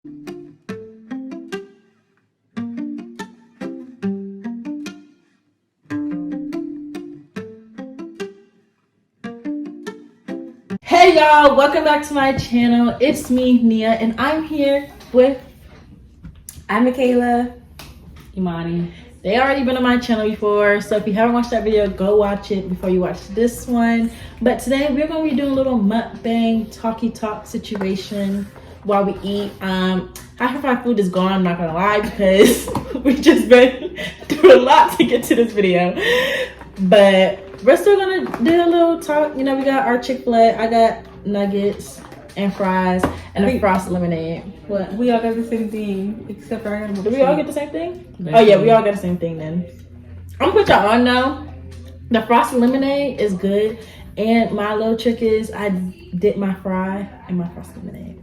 Hey y'all, welcome back to my channel. It's me, Nia, and I'm here with Makayla. Imani. They already been on my channel before, so if you haven't watched that video, go watch it before you watch this one. But today we're gonna be doing a little mukbang talk situation while we eat. Half of our food is gone, I'm not gonna lie, because we've just been through a lot to get to this video. But we're still gonna do a little talk. You know, we got our Chick-fil-A. I got nuggets and fries and a frosted lemonade. What? We all got the same thing, except for Do we all get the same thing? Oh yeah, we all got the same thing then. I'm gonna put y'all on now. The frosted lemonade is good, and my little trick is I dip my fry in my frosted lemonade.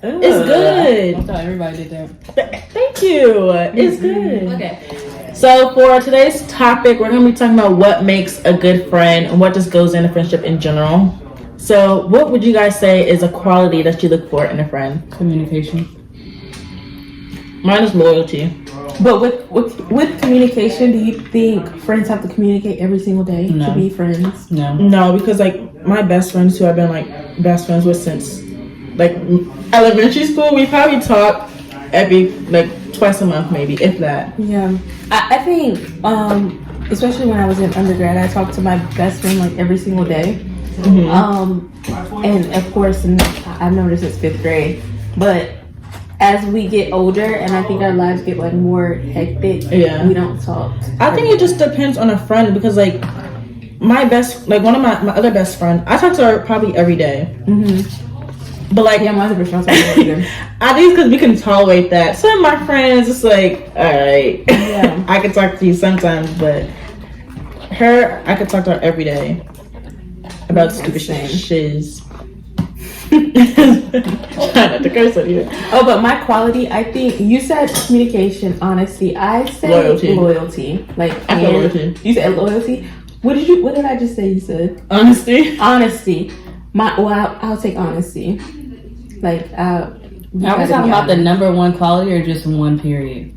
It's good. I thought everybody did that. Thank you. It's good. Okay. So for today's topic, we're gonna be talking about what makes a good friend and what just goes into friendship in general. So what would you guys say is a quality that you look for in a friend? Communication. Mine is loyalty. But with communication, do you think friends have to communicate every single day to be friends? No, because like my best friends who I've been like best friends with since like elementary school, we probably talk every like twice a month maybe, if that. Yeah. I think especially when I was in undergrad, I talked to my best friend like every single day. And of course, and I've known her since 5th grade, but as we get older and I think our lives get like more hectic, we don't talk. I think it just depends on a friend, because like my best, like one of my other best friend, I talk to her probably every day. But like, yeah, my other best friend either. I think because we can tolerate that. Some of my friends, it's like, all right, yeah, I can talk to you sometimes, but her, I could talk to her every day about stupid shiz. Try not to curse on you. Oh, but my quality, I think you said communication, honesty. I said loyalty. Like, I said loyalty. You said loyalty. What did I just say? You said honesty. Honesty. I'll take honesty. Like, are we talking about the number one quality or just one period?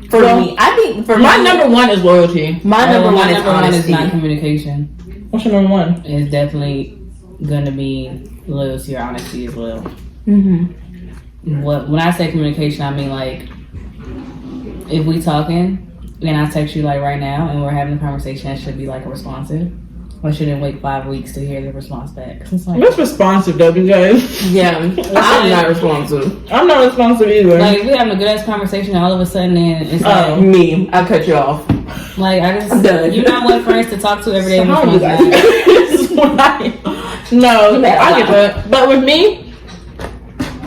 For me, I think my number one is loyalty. My number one is honesty. Is not communication. What's your number one? It's definitely gonna be loyalty or honesty as well. When I say communication, I mean like if we talking and I text you like right now and we're having a conversation, that should be like responsive. I shouldn't wait 5 weeks to hear the response back. It's like, that's responsive though, you guys. Yeah, I'm not responsive. I'm not responsive either. Like if we having a good ass conversation and all of a sudden then it's like me, I cut you off. Like I just you not want friends to talk to every day. So how are you guys? This is what I get that. But with me,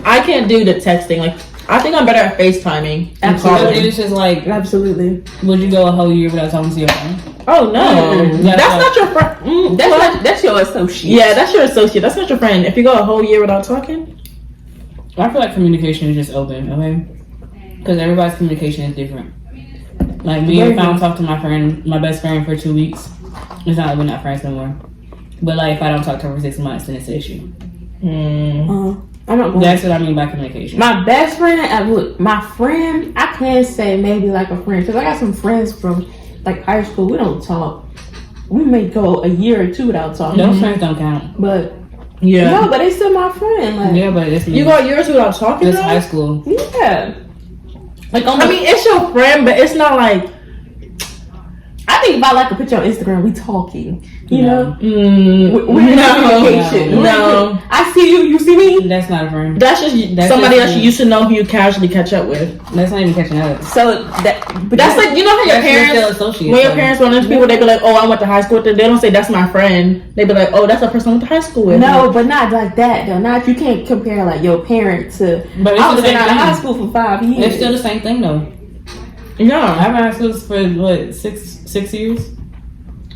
I can't do the texting. Like I think I'm better at FaceTiming. Absolutely. It's just like absolutely. Would you go a whole year without talking to your friend? Oh no, that's not your friend. That's your associate. Yeah, that's your associate. That's not your friend. If you go a whole year without talking, I feel like communication is just open, okay? Because everybody's communication is different. Like me, if I don't talk to my best friend for 2 weeks, it's not like we're not friends no more. But like if I don't talk to her for 6 months, then it's an issue. That's what I mean by communication. My best friend, my friend, I can't say maybe like a friend, because I got some friends from like high school. We don't talk. We may go a year or 2 without talking. Those friends don't count. But no, but it's still my friend. Like, yeah, but it's you go a year or 2 without talking. It's high school. Yeah. Like I mean, it's your friend, but it's not like. I think if I like a picture on Instagram, we talking. You know? We're in communication. No. I see you, you see me? That's not a friend. That's just somebody else you used to know who you casually catch up with. That's not even catching up. So that's like, you know how your parents, when your parents want to people, they be like, oh, I went to high school with them. They don't say that's my friend. They be like, oh, that's a person I went to high school with. No, but not like that though. Not, you can't compare like your parent to, but I was been out of high school for 5 years. It's still the same thing though. Yeah. I've been in high school for what, six years?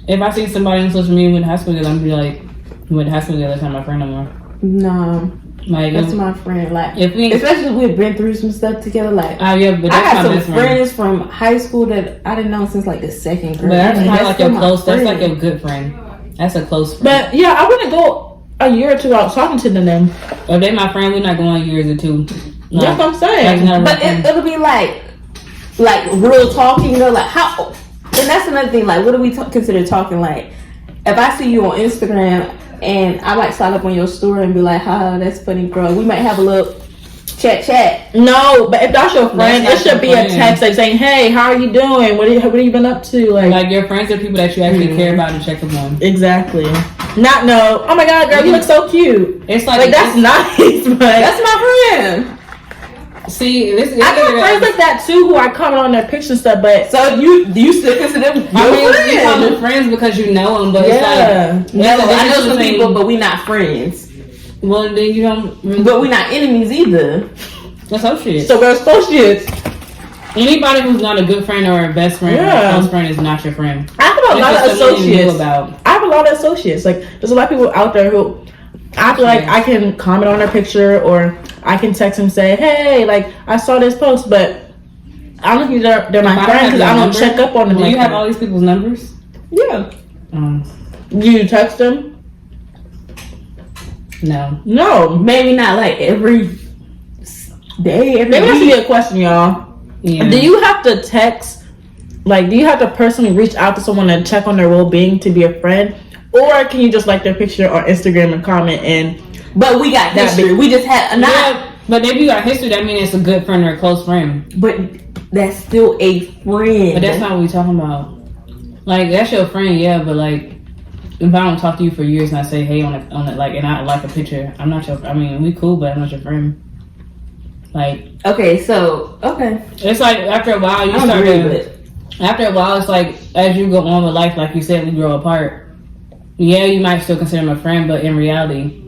If I see somebody on social media went to high school together, I'm gonna be like, you went to high school together, that's not my friend no more. No. Like, that's my friend. Like, if we, especially if we've been through some stuff together. Like, yeah, but that's I got some friends from high school that I didn't know since like the 2nd grade. But that's kind of like your close. That's like your good friend. That's a close friend. But yeah, I wouldn't go a year or 2 without talking to them. If they my friend, we're not going years or 2. That's what I'm saying. But it'll be like real talking though. Like how? And that's another thing. Like, what do we consider talking? Like, if I see you on Instagram and I might slide up on your story and be like, "Ha, that's funny, girl." We might have a little chat. No, but if that's your friend, it should be a text like saying, "Hey, how are you doing? What have you been up to?" Like your friends are people that you actually care about and check up on. Exactly. Not no. Oh my God, girl, you look so cute. It's like that's nice, but that's my friend. See, I got friends like that too who I comment on their pictures and stuff. But so do you still consider them your friends? You call them friends because you know them, but yeah. it's like I know some people, but we not friends. Well, then you don't. But we not enemies either. Associates. So we're associates. Anybody who's not a good friend or a best friend or a close friend is not your friend. I have a lot of associates. I have a lot of associates. Like there's a lot of people out there who I feel like I can comment on their picture or I can text and say, "Hey, like I saw this post," but I don't think they're my friends because I don't check up on them. Do you have all these people's numbers? Yeah. You text them? No. Maybe not like every day. Maybe that should be a question, y'all. Yeah. Do you have to text? Like, do you have to personally reach out to someone and check on their well-being to be a friend, or can you just like their picture on Instagram and comment and? But we got history. We just had but if you got history, that means it's a good friend or a close friend. But that's still a friend. But that's not what we're talking about. Like that's your friend, yeah. But like, if I don't talk to you for years and I say hey on it, like, and I like a picture, I'm not your. I mean, we cool, but I'm not your friend. Like it's like after a while you start to. After a while, it's like as you go on with life, like you said, we grow apart. Yeah, you might still consider him a friend, but in reality,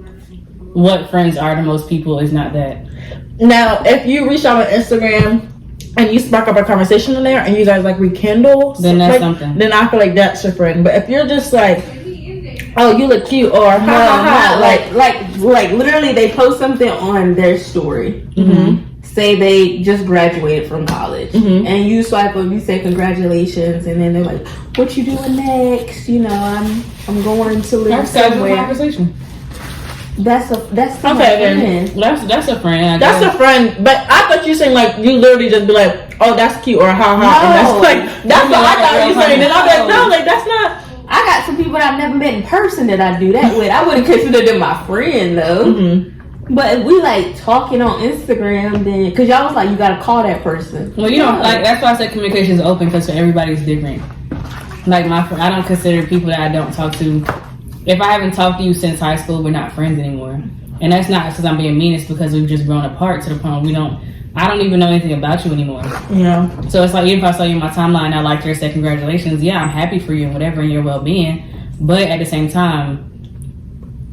what friends are to most people is not that. Now, if you reach out on Instagram and you spark up a conversation in there and you guys like rekindle, then that's something. Then I feel like that's your friend. But if you're just like, "Oh, you look cute," or like literally they post something on their story. Mm-hmm. Say they just graduated from college, and you swipe up, you say congratulations, and then they're like, "What you doing next?" You know, I'm going to live somewhere. Conversation. That's okay. Then that's a friend. That's a friend. But I thought you saying like you literally just be like, "Oh, that's cute," or "Ha ha," and that's like that's what I thought you saying. And I'm like, no, like that's not. I got some people that I've never met in person that I do that with. I wouldn't consider them my friend though. Mm-hmm. But if we like talking on Instagram, then because y'all was like you gotta call that person. Well, you know, like that's why I said communication is open because everybody's different. Like I don't consider people that I don't talk to. If I haven't talked to you since high school, we're not friends anymore. And that's not because I'm being mean. It's because we've just grown apart to the point where I don't even know anything about you anymore. Yeah. So it's like even if I saw you in my timeline, I liked your say congratulations. Yeah, I'm happy for you and whatever and your well-being. But at the same time,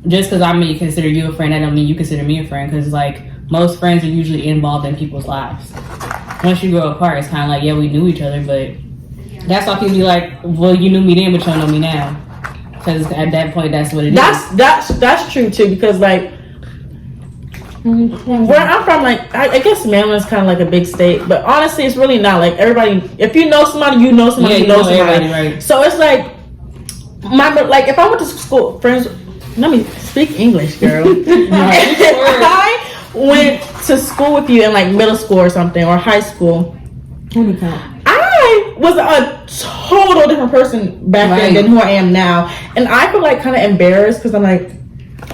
just because I may consider you a friend, I don't mean you consider me a friend. Because like most friends are usually involved in people's lives. Once you grow apart, it's kind of like, yeah, we knew each other, but that's why people be like, well, you knew me then, but you don't know me now. Because at that point, that's what it is. That's true too. Because like where I'm from, like I guess Maryland's kind of like a big state, but honestly, it's really not. Like everybody, if you know somebody, you know somebody, you know somebody. Right. So it's like if I went to school, friends. Let me speak English, girl. If I went to school with you in like middle school or something or high school, I was a total different person back then than who I am now, and I feel like kind of embarrassed because I'm like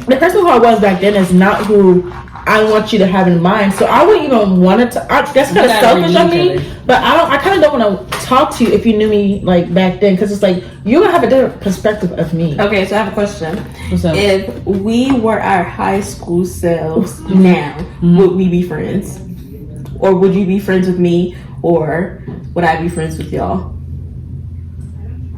the person who I was back then is not who I want you to have in mind. So I wouldn't even want to. That's kind of selfish of me, but I kind of don't want to talk to you if you knew me like back then because it's like you have a different perspective of me. Okay, so I have a question. What's up? If we were our high school selves now, would we be friends, or would you be friends with me, or would I be friends with y'all?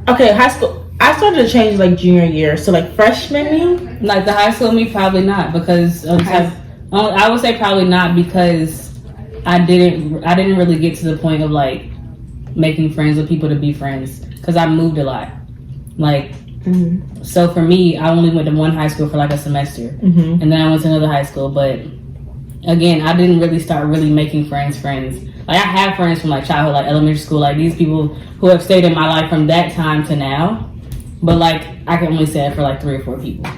Okay, high school. I started to change like junior year, so like freshman me. Like the high school me, probably not because I would say probably not because I didn't really get to the point of like making friends with people to be friends because I moved a lot. Like, so for me, I only went to one high school for like a semester, and then I went to another high school. But again, I didn't really start really making friends. Like I have friends from like childhood, like elementary school, like these people who have stayed in my life from that time to now. But like I can only say it for like 3 or 4 people.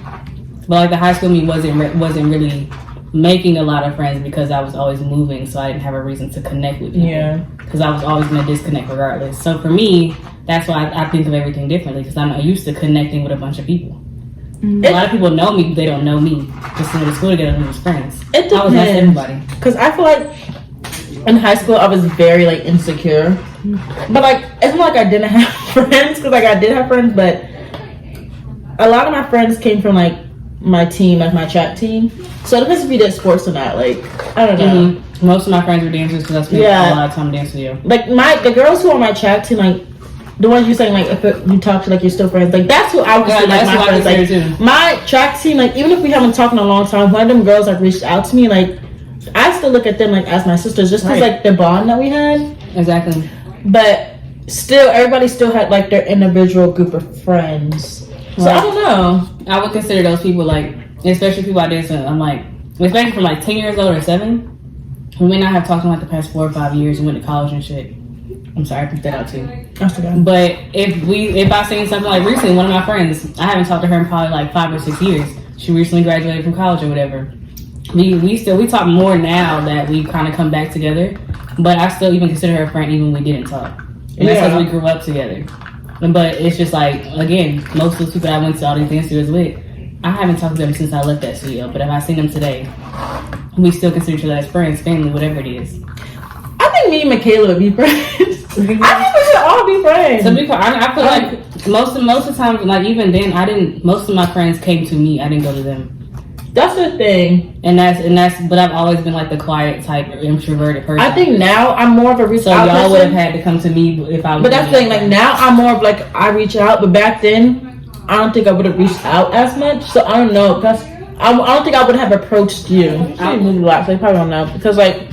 But like the high school me wasn't really making a lot of friends because I was always moving, so I didn't have a reason to connect with people. Yeah. Because I was always going to disconnect regardless. So for me, that's why I think of everything differently, because I'm not used to connecting with a bunch of people. A lot of people know me, but they don't know me. Just went to school together and was friends. It I was nice to depends. everybody. Because I feel like in high school I was very like insecure. But like it's not like I didn't have friends, because like I did have friends, but a lot of my friends came from like my team, like my track team. So it depends if you did sports or not. Like I don't know. Mm-hmm. Most of my friends were dancers because I spent a lot of time dancing with you. Like the girls who are on my track team, like the ones you saying like if you talk to like you're still friends, like that's who I would say like my friends. Like my track team, like even if we haven't talked in a long time, one of them girls like reached out to me, like I still look at them like as my sisters, just because like the bond that we had. Exactly. But still, everybody still had like their individual group of friends. So I don't know. I would consider those people like, especially people I did. I'm like, especially from like 10 years old or 7. We may not have talked in like the past 4 or 5 years and went to college and shit. I'm sorry, I picked that out too. That's okay. But if I seen something like recently, one of my friends, I haven't talked to her in probably like 5 or 6 years. She recently graduated from college or whatever. We talk more now that we kind of come back together. But I still even consider her a friend even when we didn't talk. And that's because we grew up together. But it's just like, again, most of those people that I went to all these dance studios with, I haven't talked to them since I left that studio. But if I seen them today, we still consider each other as friends, family, whatever it is. I think me and Makayla would be friends. I think we should all be friends. So I feel like most of the time, like even then, most of my friends came to me. I didn't go to them. That's the thing. And that's, but I've always been like the quiet type, introverted person. I think now I'm more of a reach out person. So y'all would have had to come to me if I was. But that's the thing, like now I'm more of like, I reach out, but back then, I don't think I would have reached out as much. So I don't know, because I don't think I would have approached you. I moved a lot, so you probably don't know. Because like,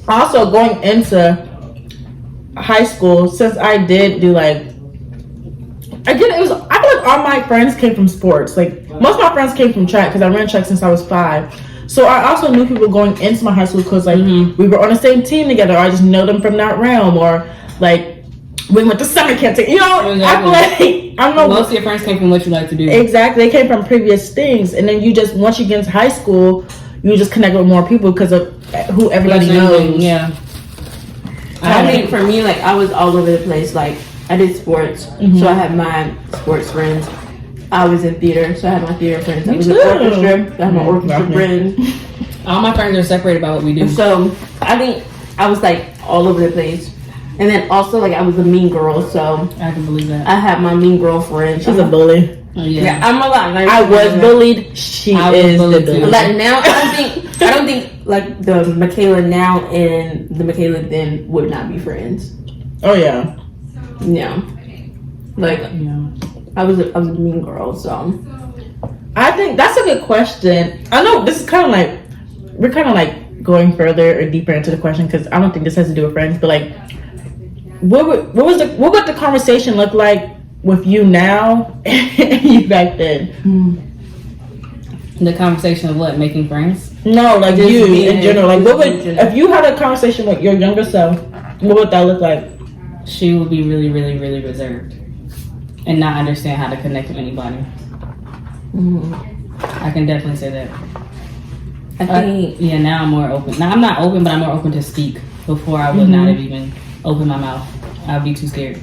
also going into high school, since I did do like, I feel like all my friends came from sports. Like most of my friends came from track because I ran track since I was 5. So I also knew people going into my high school because like we were on the same team together. Or I just know them from that realm, or like we went to summer camp together. You know, exactly. I feel like I don't know. Most of your friends came from what you like to do. Exactly, they came from previous things, and then you just once you get into high school, you just connect with more people because of who everybody knows. Yeah. I think for me, like I was all over the place. Like I did sports, so I had my sports friends. I was in theater, so I had my theater friends. I was in orchestra, so I had my orchestra friends. All my friends are separated by what we do. So I think I was like all over the place. And then also like I was a mean girl, so I can believe that. I had my mean girlfriend. She's a bully. Yeah, I'm a lot. I was bullied. She is the bully. Like now, I don't think like the Makayla now and the Makayla then would not be friends. Oh yeah. Yeah. Like I was a mean girl, so I think that's a good question. I know this is kind of like we're kind of like going further or deeper into the question because I don't think this has to do with friends, but like what would the conversation look like with you now and you back then? The conversation of what, making friends? No, like just you in general. Like what would if you had a conversation with your younger self? What would that look like? She would be really, really, really reserved and not understand how to connect with anybody. I can definitely say that. I think now I'm more open. Now I'm not open, but I'm more open to speak. Before I would not have even opened my mouth. I'd be too scared.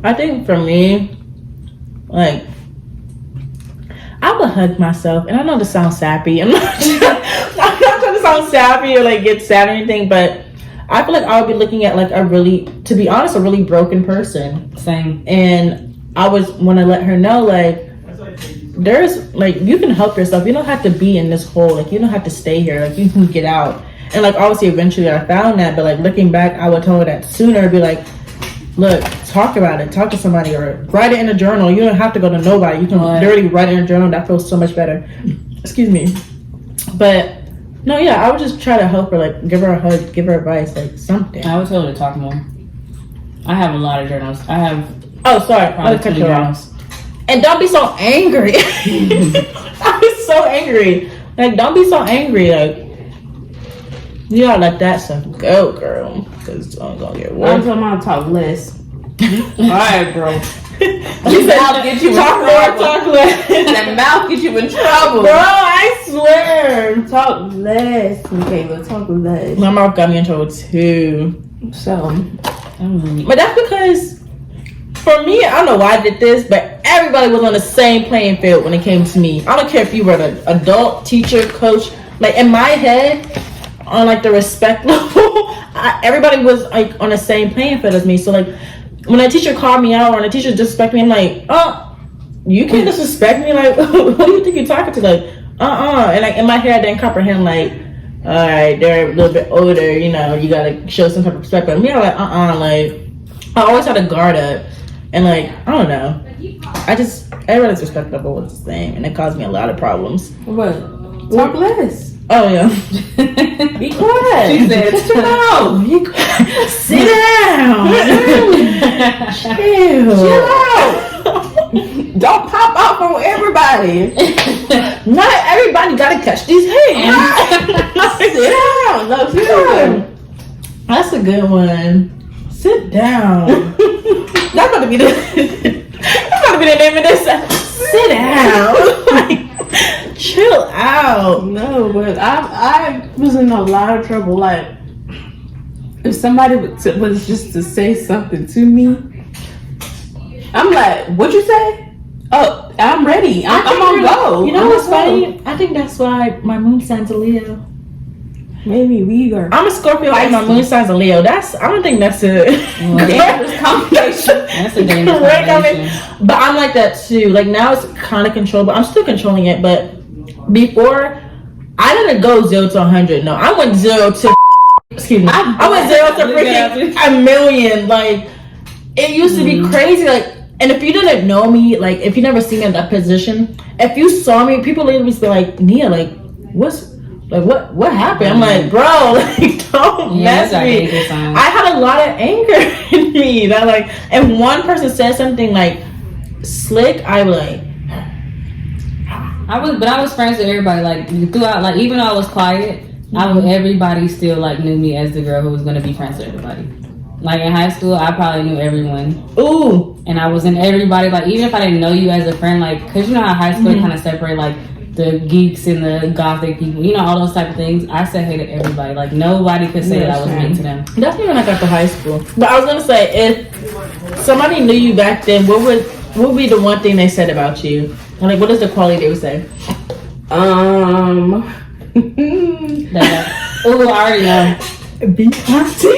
I think for me, like I would hug myself, and I know this sounds sappy. I'm not trying to sound sappy or like get sad or anything, but I feel like I would be looking at like a really broken person. Same. And I was want to let her know like there's like you can help yourself. You don't have to be in this hole. Like you don't have to stay here. Like you can get out. And like obviously eventually I found that, but like looking back, I would tell her that sooner. Be like, look, talk about it. Talk to somebody or write it in a journal. You don't have to go to nobody. You can literally write it in a journal. That feels so much better. Excuse me. But no, yeah, I would just try to help her, like give her a hug, give her advice, like something. I would tell her to talk more. I have a lot of journals. I have. Oh, sorry. I cut you off. And don't be so angry. I was so angry. Like, don't be so angry. Like, you gotta let that stuff go, girl. Because it's gonna get worse. I'm talking about talk less. Alright, bro. Your mouth get you in talk more, trouble. talk less. That mouth get you in trouble. Bro, I swear. Talk less, Makayla. Talk less. My mouth got me in trouble too. So, But that's because, for me, I don't know why I did this, but everybody was on the same playing field when it came to me. I don't care if you were an adult, teacher, coach. Like, in my head, on like the respect level, everybody was like on the same playing field as me. So like, when a teacher called me out or when a teacher disrespect me, I'm like, oh, you can't disrespect me. Like, who do you think you're talking to? Like, And like in my head, I didn't comprehend like, all right, they're a little bit older, you know, you gotta show some type of respect. But me, I'm like, like, I always had a guard up, and like, I don't know, everybody's respectable with this thing, and it caused me a lot of problems. what? Talk less. Oh yeah. Be quiet. She said, "Sit down. Be quiet. Sit down. Chill out. Don't pop out on everybody. Not everybody gotta catch these hands. Sit down. No, sit down. That's a good one. Sit down. That's about to be the name of this. Sit down. Like, chill out. No, but I was in a lot of trouble. Like, if somebody was just to say something to me, I'm like, "What'd you say?" "Oh, I'm ready. I'm on go." You know what's funny? I think that's why my moon sign's a Leo. Maybe we are. I'm a Scorpio and my moon sign's a Leo. I don't think that's a dangerous combination. That's a dangerous Right, combination. but I'm like that too. Like now it's kind of controlled, but I'm still controlling it. But before, I didn't go 0 to 100. No, I went 0 to excuse me. I went 0 to freaking a million. Like it used to be crazy. Like, and if you didn't know me, like if you never seen me in that position, if you saw me, people literally be like, "Nia, like what happened?" I'm like, bro, like don't mess with me. I had a lot of anger in me that like, if one person said something like slick, I was like, I was friends with everybody. Like throughout, like even though I was quiet, everybody still like knew me as the girl who was gonna be friends with everybody. Like in high school, I probably knew everyone. ooh, And I was in everybody. Like even if I didn't know you as a friend, like because you know how high school kind of separate like the geeks and the gothic people, you know, all those type of things. I said hey to everybody. Like nobody could say that I was mean to them. that's when I got to high school. But I was gonna say, if somebody knew you back then, what would be the one thing they said about you? And like, what is the quality they would say? Oh, I already know. Be honest. No.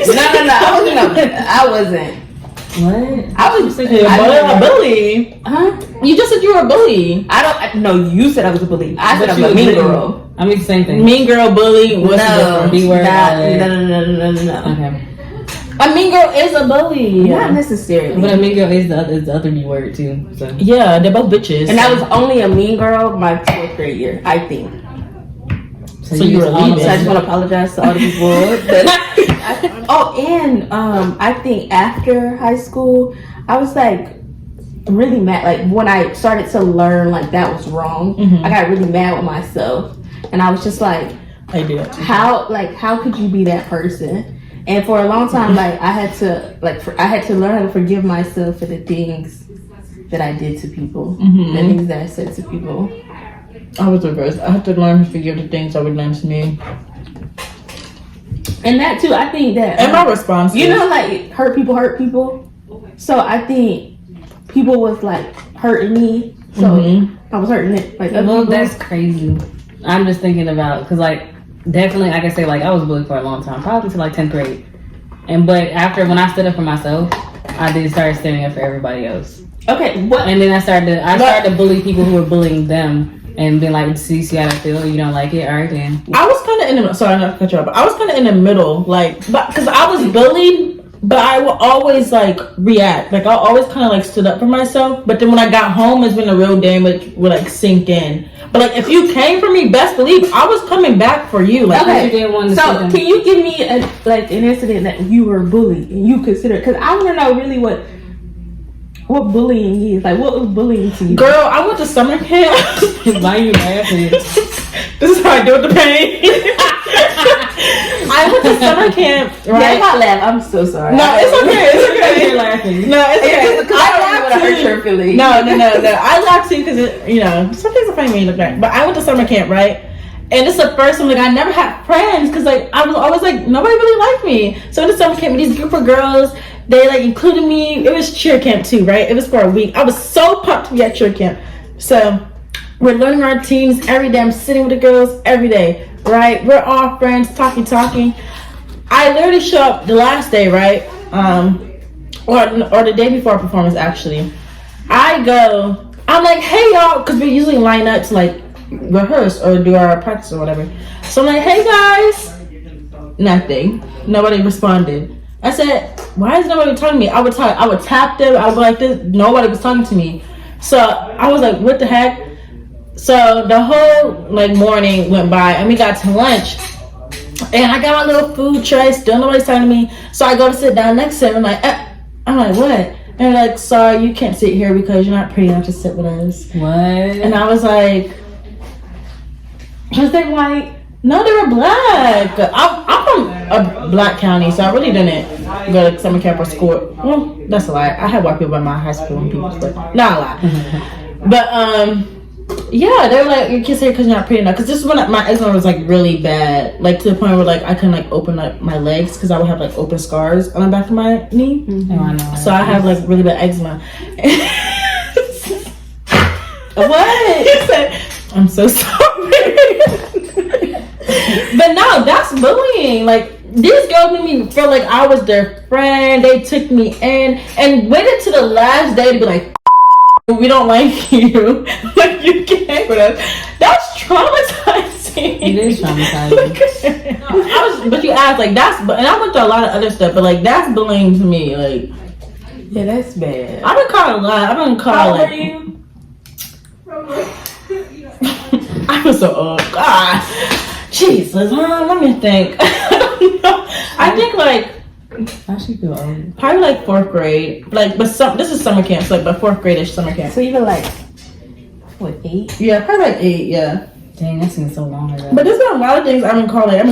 I wasn't. What? I was A bully. Huh? You just said you were a bully. No, you said I was a bully. I said I was a mean girl. I mean the same thing. Mean girl, bully. What's the difference? B word. No. Okay. A mean girl is a bully. Not necessarily. But a mean girl is the other B word too. So. Yeah, they're both bitches. And I was only a mean girl my 4th grade year, I think. So you were So leaving. I just want to apologize to all the people. I think after high school, I was like really mad. Like when I started to learn like that was wrong, I got really mad with myself, and I was just like, I do that too. how could you be that person? And for a long time, like I had to learn how to forgive myself for the things that I did to people, the things that I said to people. I was reversed. I had to learn to forgive the things that were done to me. And that too, I think that. And my response, you know, like hurt people. So I think people was like hurting me, so I was hurting it. Like, well, that's crazy. I'm just thinking about because like definitely I can say like I was bullied for a long time, probably to like 10th grade. But after when I stood up for myself, I did start standing up for everybody else. Okay, what? And then I started to bully people who were bullying them. And being like, see how I feel? You don't like it? All right, then. I was kind of in the sorry, not to cut you off, but I was kind of in the middle, like, but because I was bullied, but I would always like react, like I always kind of like stood up for myself. But then when I got home, is when the real damage would like sink in. But like if you came for me, best believe I was coming back for you. Like, okay, so can you give me an incident that you were bullied and you consider? Because I want to know really what bullying is. Like, what was bullying to you? girl, I went to summer camp. Why are you laughing? This is how I deal with the pain. I went went to summer camp, right? Yeah, not laugh. I'm so sorry. No, it's okay. It's okay. You're laughing. No, it's okay. Because I don't want to hurt your feelings. No. I laughed too because some things are funny when you look back. But I went to summer camp, right? And it's the first time like I never had friends because like I was always like nobody really liked me. So in the summer camp with these group of girls, they like included me. It was cheer camp too, right? It was for a week. I was so pumped to be at cheer camp. So we're learning our teams every day. I'm sitting with the girls every day, right? We're all friends, talking. I literally show up the last day, right? Or the day before our performance actually. I'm like, hey y'all, because we usually line up to like rehearse or do our practice or whatever. So I'm like, hey guys, nothing. Nobody responded. I said, why is nobody talking to me? I would tap them. I would be like this. Nobody was talking to me. So I was like, what the heck? So the whole like morning went by and we got to lunch. And I got my little food tray. Still nobody's talking to me. So I go to sit down next to them. I'm like, what? And they're like, sorry, you can't sit here because you're not pretty enough to sit with us. What? And I was like, was they white? No, they were black. I'm from a black county, so I really didn't go to summer camp or school. Well, that's a lie. I had white people in my high school and people, but not a lie. But yeah, they were like, you can't say because you're not pretty enough. Because this is when my eczema was like really bad, like to the point where like I couldn't like open up my legs because I would have like open scars on the back of my knee. Oh, I know. So I have like really bad eczema. What? He said, I'm so sorry. But no, that's bullying. Like these girls made me feel like I was their friend. They took me in and waited to the last day to be like, we don't like you. Like you can't with us. That's traumatizing. It is traumatizing. But you asked like that's, and I went through a lot of other stuff, but like that's bullying to me. Like Yeah, that's bad. I've been called a lot. I've been called How like. old are you? I was so old. God, Jesus. Let me think. I don't know. I think like I should feel old. probably like 4th grade. Like, but this is summer camp, so like, but 4th grade-ish summer camp. So you were like, what, 8? Yeah, probably like 8. Yeah. Dang, that seems so long ago. But there's been a lot of things I've been called like.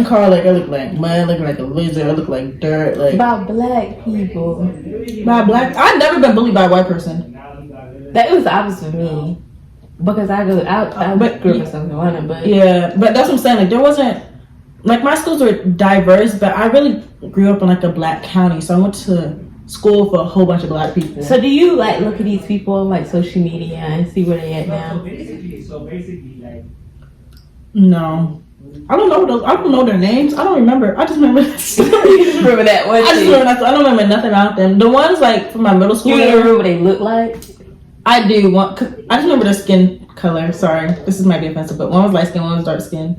I look like mud. I look like a lizard. I look like dirt. Like About black people. by black. I've never been bullied by a white person. That was the opposite for me. Because I grew up in South Carolina, but Yeah, but that's what I'm saying. Like there wasn't like my schools were diverse, but I really grew up in like a black county, so I went to school for a whole bunch of black people. So do you like look at these people on like social media and see where they at now? No, I don't know their names. I don't remember. I just remember. You just remember that one I just thing. remember. I don't remember nothing about them. The ones like from my middle school. You don't remember what they look like? I do want. I just remember their skin color. Sorry, this might be offensive, but one was light skin, one was dark skin.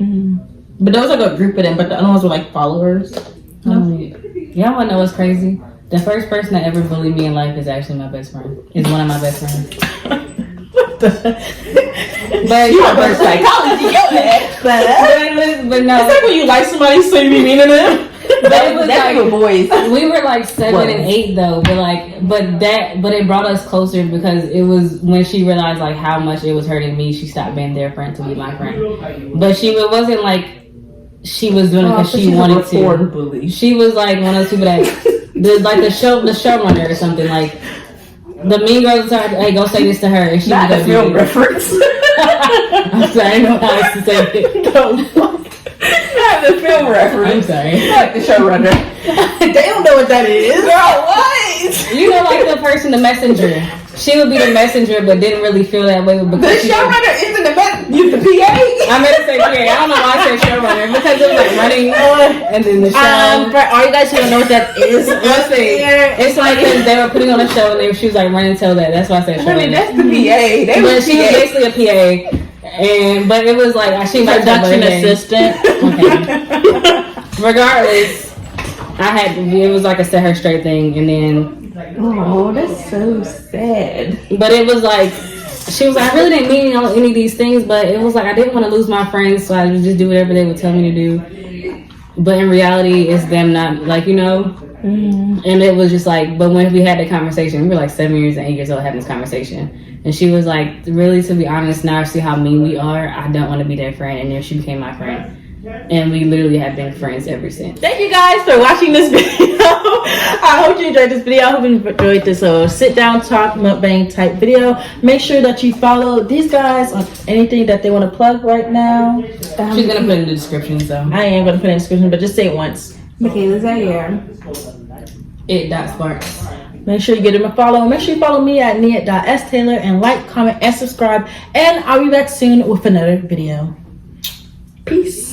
Mm-hmm. But there was like a group of them, but the other ones were like followers. Y'all wanna know what's crazy? The first person that ever bullied me in life is actually my best friend. Is one of my best friends. What the? But You have a psychology, but no. It's like when you like somebody, so you be mean to them. But it was That's like, for boys. we were like 7 and 8 though, but it brought us closer because it was when she realized like how much it was hurting me. She stopped being their friend to be my friend. But it wasn't like she was doing it because she wanted to. Bully. She was like one of those people that the showrunner or something like. The mean girls are hey, go say this to her, and she Not would a go film do it. reference. I'm sorry, I know how else to say it. Not the film I'm reference. sorry. Like the showrunner. They don't know what that is. Girl, what? You know, like the person, the messenger. She would be the messenger, but didn't really feel that way The because she showrunner isn't the PA. I meant to say PA. I don't know why I said showrunner because it was like running and then the show. For all you guys who don't know what that is, Let's see. It's like they were putting on a show and she was like running till that. That's why I said showrunner. I mean, that's the PA. They But was she was PA. basically a PA. But it was like she might production assistant. Okay. Regardless, it was like a set her straight thing, and then. Oh, that's so sad. But it was like she was like, I really didn't mean any of these things, but it was like I didn't want to lose my friends, so I would just do whatever they would tell me to do. But in reality, it's them not like Mm-hmm. And it was just like, but when we had the conversation, we were like 7 years and 8 years old having this conversation. And she was like, really, to be honest, now I see how mean we are. I don't want to be their friend. And then she became my friend. And we literally have been friends ever since. Thank you guys for watching this video. I hope you enjoyed this video. I hope you enjoyed this sit down talk mukbang type video. Make sure that you follow these guys on anything that they want to plug right now. She's gonna put it in the description, so I am gonna put it in the description, but just say it once. Makayla IG. It.Sparks. Make sure you give them a follow. Make sure you follow me at nia.staylor and like, comment, and subscribe. And I'll be back soon with another video. Peace.